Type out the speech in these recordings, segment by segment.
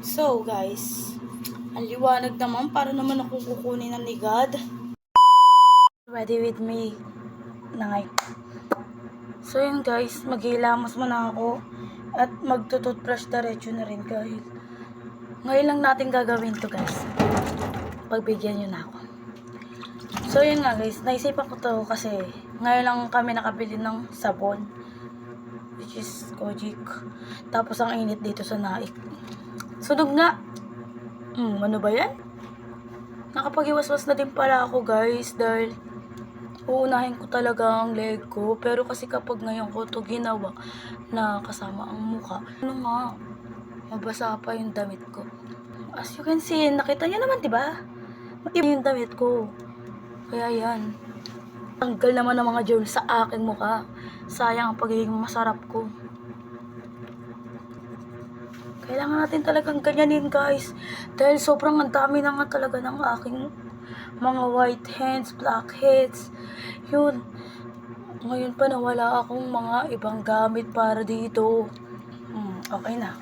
So guys, ang liwanag naman para naman akong kukunin ng ni God. Ready with me na ngayon. So yun guys, maghihilamos muna ako at magtututbrush diretso na rin guys. Ngayon lang natin gagawin to guys. Pagbigyan nyo na ako. So yun nga guys, naisipan ko to kasi ngayon lang kami nakabili ng sabon. Which is Kojic. Tapos ang init dito sa Naik. Sunog nga. Ano ba yan? Nakapag-iwas-was na din pala ako guys dahil uunahin ko talaga ang leg ko. Pero kasi kapag ngayon ko to ginawa na kasama ang muka, ano nga, mabasa pa yung damit ko. As you can see, nakita niyo naman diba? Matiba yung damit ko. Kaya yan. Tanggal naman ng mga germs sa aking muka. Sayang ang pagiging masarap ko. Kailangan natin talagang ganyanin guys. Dahil sobrang ang dami na nga talaga ng aking mga white hands, black heads. Yun. Ngayon pa nawala akong mga ibang gamit para dito. Okay na.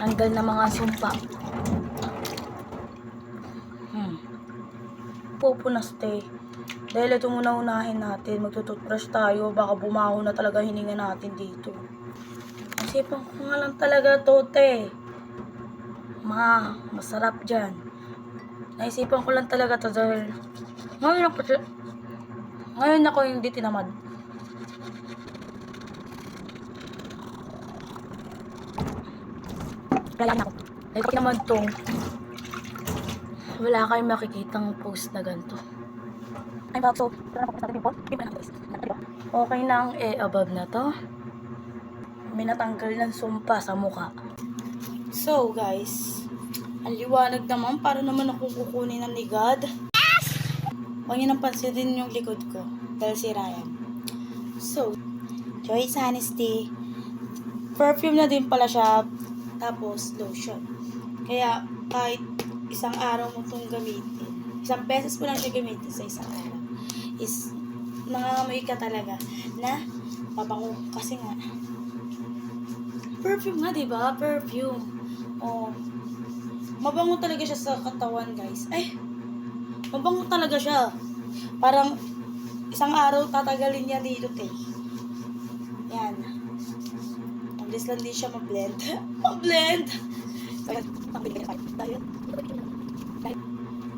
Tanggal na mga sumpa. Pupunaste. Dahil ito muna unahin natin. Magtututbrush tayo. Baka bumaho na talaga hininga natin dito. Isipan ko nga lang talaga to, te. Masarap dyan. Naisipan ko lang talaga to dahil ngayon ako hindi tinamad. Kaya na ako. Dahil pati naman to, wala kayong makikitang post na ganito. I'm back, so okay na ang above na to. May natanggal ng sumpa sa mukha. So guys, ang liwanag naman para naman akong kukunin ng ni God. Huwag niyo nang pansinin yung likod ko dahil si Ryan. So, Joyce Honesty. Perfume na din pala siya. Tapos lotion. Kaya kahit isang araw mo itong gamitin, isang beses mo lang siya gamitin sa isang araw, is nangangamoy ka talaga na pabango. Kasi nga perfume nga, diba? Perfume. Mabango talaga siya sa katawan guys. Mabango talaga siya. Parang isang araw tatagalin niya dito, te. Yan. Mabilis lang din siya mag-blend. Mag-blend! Dahil